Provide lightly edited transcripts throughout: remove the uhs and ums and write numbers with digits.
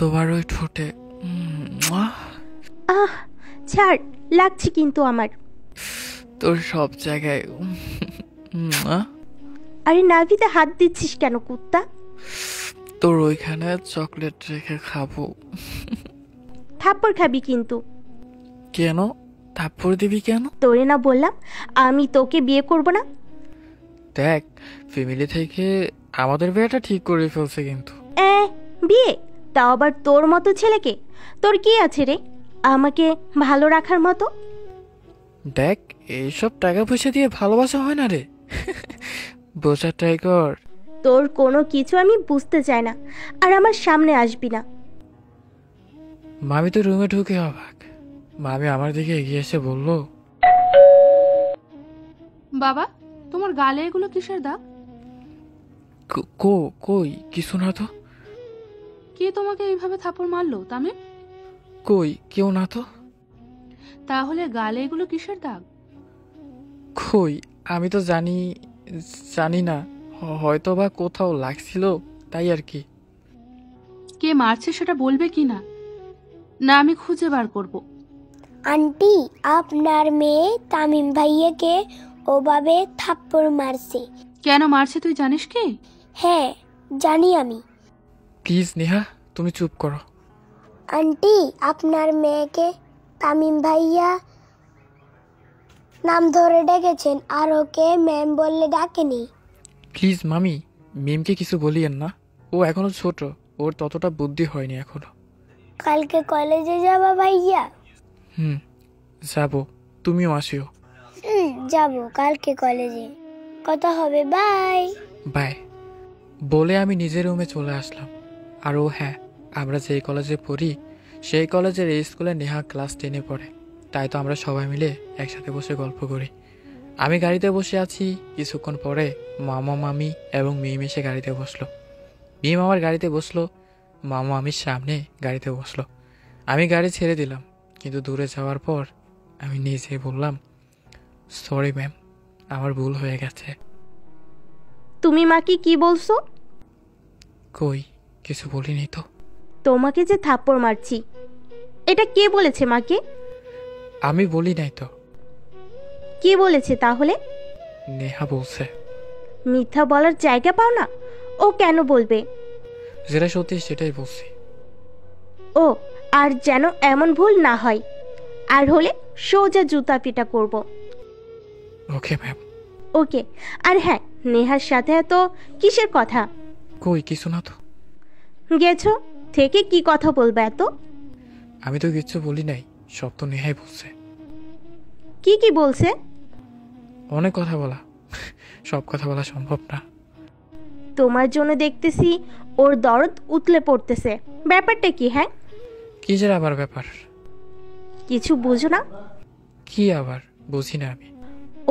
তোমার ওই ঠোঁটে মুয়া। আহ, ছাড়, লাগছে কিন্তু আমার। তোর সব জায়গায় মুয়া। আরে নাভিতে হাত দিচ্ছিস কেন কুত্তা? তোর ওইখানে চকলেট রেখে খাবো। থাপ্পড় খাবি কিন্তু। কেন থাপ্পড় দিবি কেন? তোরে না বললাম আমি তোকে বিয়ে করব না? দেখ, ফ্যামিলি থেকে আমাদের বিয়েটা ঠিক করে ফেলছে কিন্তু। এ, বিয়ে? তাও আবার তোর মতো ছেলেকে? তোর কি আছে রে আমাকে ভালো রাখার মতো? দেখ, এইসব টাকা পয়সা দিয়ে ভালোবাসা হয় না রে। বোঝার ট্রাই কর। তোর কোনো কিছু আমি বুঝতে চাই না, আর আমার সামনে আসবি না। মামি তো রুমে ঢুকে অবাক। মামি আমার দিকে এগিয়ে এসে বলল, বাবা, তোমার গালে এগুলো কিসের দাগ? কই কিছু না তো। কে তোমাকে এইভাবে থাপ্পড় মারলো তামিম? কই কেউ না তো। তাহলে গালে এগুলো কিসের দাগ? কই আমি তো জানি না, হয়তো বা কোথাও লাগছিল, তাই আর কি। কে মারছে সেটা বলবে কি না? না আমি খুঁজে বার করব। আন্টি, আপনার মেয়ে তামিম ভাইয়াকে ওভাবে থাপ্পড় মারছে। কেন মারছে তুই জানিস কি? হ্যাঁ, জানি আমি। প্লিজ নেহা, তুমি চুপ করো। আন্টি, আপনার মেয়েকে তামিম ভাইয়া নাম ধরে ডেকেছেন, আর ওকে ম্যাম বললে ডাকেনি। প্লিজ মামি, মিমকে কিছু বলিয়েন না। ও এখনো ছোট, ওর ততটা বুদ্ধি হয়নি এখনো। কালকে কলেজে যাবা ভাইয়া? যাবো, তুমিও আসিও। যাব কালকে কলেজে। কথা হবে, বাই। বাই বলে আমি নিজের রুমে চলে আসলাম। আর ও হ্যাঁ, আমরা যেই কলেজে পড়ি সেই কলেজের এই স্কুলে নেহা ক্লাস 10-এ পড়ে। তাই তো আমরা সবাই মিলে একসাথে বসে গল্প করি। আমি গাড়িতে বসে আছি, কিছুক্ষণ পরে মামা মামি এবং মিম এসে গাড়িতে বসলো। মিম আমার গাড়িতে বসলো, মামা মামির সামনে গাড়িতে বসলো। আমি গাড়ি ছেড়ে দিলাম, কিন্তু দূরে যাওয়ার পর আমি নিজেই বললাম, সরি ম্যাম, আমার ভুল হয়ে গেছে। তুমি মাকে কি বলছো? কই কিছু বলিনি তো। তোমাকে যে থাপ্পড় মারছি, এটা কে বলেছে মাকে? আমি বলি নাই তো। কি বলেছে তাহলে? নেহা বলছে। মিথ্যা বলার জায়গা পাও না? ও কেন বলবে? যেটা সত্যি সেটাই বলছি। ও, আর যেন এমন ভুল না হয়, আর হলে সোজা জুতা পিটা করব। Okay ma'am. ওকে। আর হ্যাঁ, নেহার সাথে এত কিসের কথা? কই কিছু না তো। গেছো থেকে কি কথা বলবে এত? আমি তো কিচ্ছু বলি নাই, সব তো নেহাই বলছে। কি কি বলছে? অনেক কথা বলা, সব কথা বলা সম্ভব না। তোমার জন্য দেখতেছি ওর দরদ উতলে পড়তেছে। ব্যাপারটা কি? হ্যাঁ, কিসের আবার ব্যাপার? কিছু বুঝো না? কি আবার বুঝি না আমি?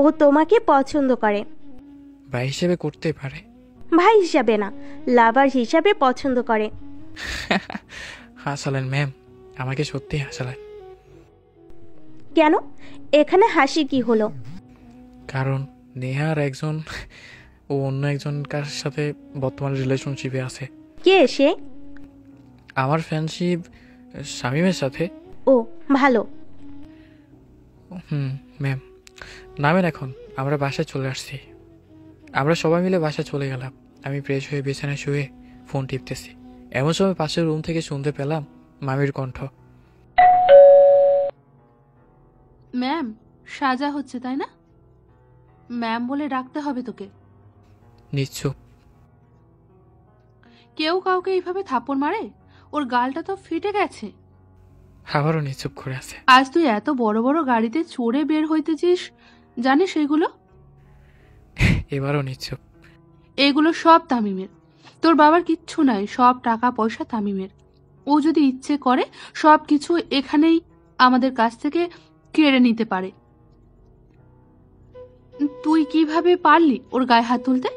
ও তোমাকে পছন্দ করে। ভাই হিসেবে করতে পারে। ভাই হিসাবে না, লাভার হিসাবে পছন্দ করে। হাসালেন ম্যাম, আমাকে সত্যি হাসালেন। কেন? এখানে হাসি কি হলো? কারণ নেহার একজন, ও অন্য একজন কার সাথে বর্তমান রিলেশনশিপে আছে। কে সে? আমার ফ্রেন্ডশিপ শামীমের সাথে। ও, ভালো। ম্যাম নামেন এখন, আমরা বাসায় চলে আসছি। আমরা সবাই মিলে বাসায় চলে গেলাম। আমি ফ্রেশ হয়ে বিছানায় শুয়ে ফোন টিপতেছি, এমন সময় পাশের রুম থেকে শুনতে পেলাম মামির কণ্ঠ। ম্যাম, সাজা হচ্ছে তাই না? ম্যাম বলে ডাকতে হবে তোকে। নিশ্চুপ। কেউ কাউকে এইভাবে থাপ্পড় মারে? ওর গালটা তো ফেটে গেছে। আবারও নিশ্চুপ করে আছে। আজ তুই এত বড় বড় গাড়িতে চড়ে বের হইতেছিস, জানিস এগুলো? এবারও নিশ্চুপ। এগুলো সব তামিমের। তোর বাবার কিচ্ছু নাই, সব টাকা পয়সা তামিমের। ও যদি ইচ্ছে করে সব কিছু এখানেই আমাদের কাছ থেকে কেড়ে নিতে পারে। তুই কিভাবে পারলি ওর গায়ে হাত তুলতে?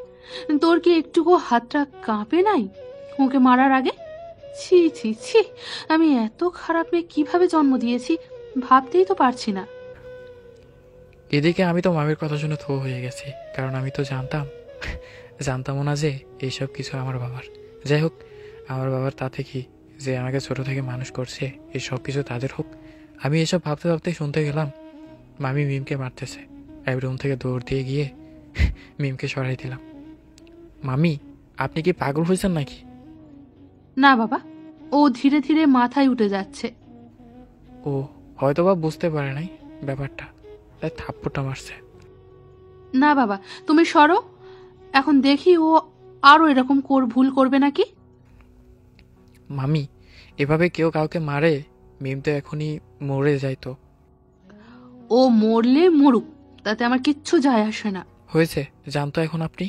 তোর কি একটুকু হাতটা কাঁপে নাই ওকে মারার আগে? ছি ছি ছি, আমি এত খারাপ মেয়ে কিভাবে জন্ম দিয়েছি ভাবতেই তো পারছি না। এদিকে আমি তো মামির কথা শুনে থো হয়ে গেছি, কারণ আমি তো জানতামও না যে এইসব কিছু আমার বাবার। যাই হোক, আমার বাবার তাতে কি, যে আমাকে ছোট থেকে মানুষ করছে এই সব কিছু তাদের হোক। আমি এসব ভাবতে ভাবতে শুনতে গেলাম মামি মিমকে মারতেছে। এক রুম থেকে দৌড় দিয়ে গিয়ে মিমকে সরাই দিলাম। মামি, আপনি কি পাগল হয়েছেন নাকি? না বাবা, ও ধীরে ধীরে মাথায় উঠে যাচ্ছে। ও হয়তোবা বুঝতে পারে নাই ব্যাপারটা, তাই থাপ্পড়টা মারছে। না বাবা, তুমি সরো। এখন দেখি ও আরো এরকম ভুল করবে নাকি। মামি, এভাবে কেউ কাউকে মারে? মিম তো এখনই মরে যাইতো। ও মরলে মরুক, তাতে আমার কিচ্ছু যায় আসে না। হয়েছে, জানতো এখন আপনি।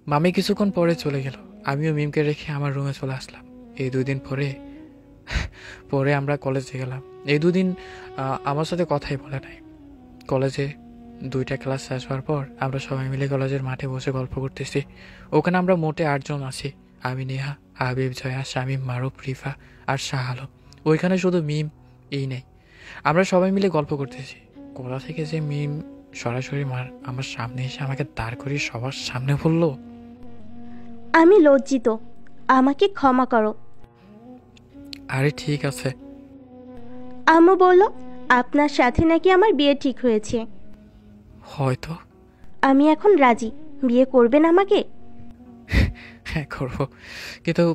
মামি কিছুক্ষণ পরে চলে গেল। আমিও মিমকে রেখে আমার রুমে চলে আসলাম। এই 2 দিন পরে আমরা কলেজে গেলাম। এই 2 দিন আমার সাথে কথাই বলে নাই। কলেজে 2টা ক্লাস শেষ হওয়ার পর আমরা সবাই মিলে কলেজের মাঠে বসে গল্প করতেছি। ওখানে আমরা মোটে 8 জন আছি। আমি, নেহা, হাবিব, জয়া, শামীম, মারুফ, রিফা আর শাহ আলম। ওইখানে শুধু মিম এই নেই। আমরা সবাই মিলে গল্প করতেছি। কোথা থেকে যে মিম সরাসরি আমার সামনে এসে আমাকে দাঁড় করিয়ে সবার সামনে বললো। আমি লজ্জিত, আমাকে ক্ষমা করো। আরে ঠিক আছে। আম্মু বলল আপনার সাথে নাকি আমার বিয়ে ঠিক হয়েছে। হয়তো। আমি এখন রাজি। বিয়ে করবেন আমাকে? হ্যাঁ করবো, কিন্তু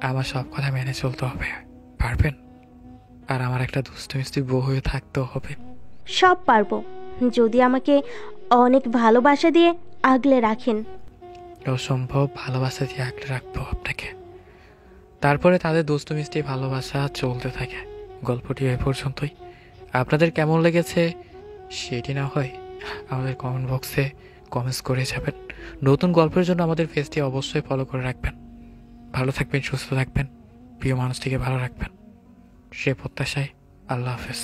আমার সব কথা মেনে চলতে হবে। পারবেন? আর আমার একটা দুষ্টু মিষ্টি বউ হয়ে থাকতেও হবে। সব পারবো, যদি আমাকে অনেক ভালোবাসা দিয়ে আগলে রাখেন। অসম্ভব ভালোবাসা দিয়ে আগলে রাখবো আপনাকে। তারপরে তাদের দুষ্টু মিষ্টি ভালোবাসা চলতে থাকে। গল্পটি এ পর্যন্তই। আপনাদের কেমন লেগেছে সেটি না হয় আমাদের কমেন্ট বক্সে কমেন্টস করে যাবেন। নতুন গল্পের জন্য আমাদের পেজটি অবশ্যই ফলো করে রাখবেন। ভালো থাকবেন, সুস্থ থাকবেন, প্রিয় মানুষটিকে ভালো রাখবেন, সে প্রত্যাশায়। আল্লাহ হাফেজ।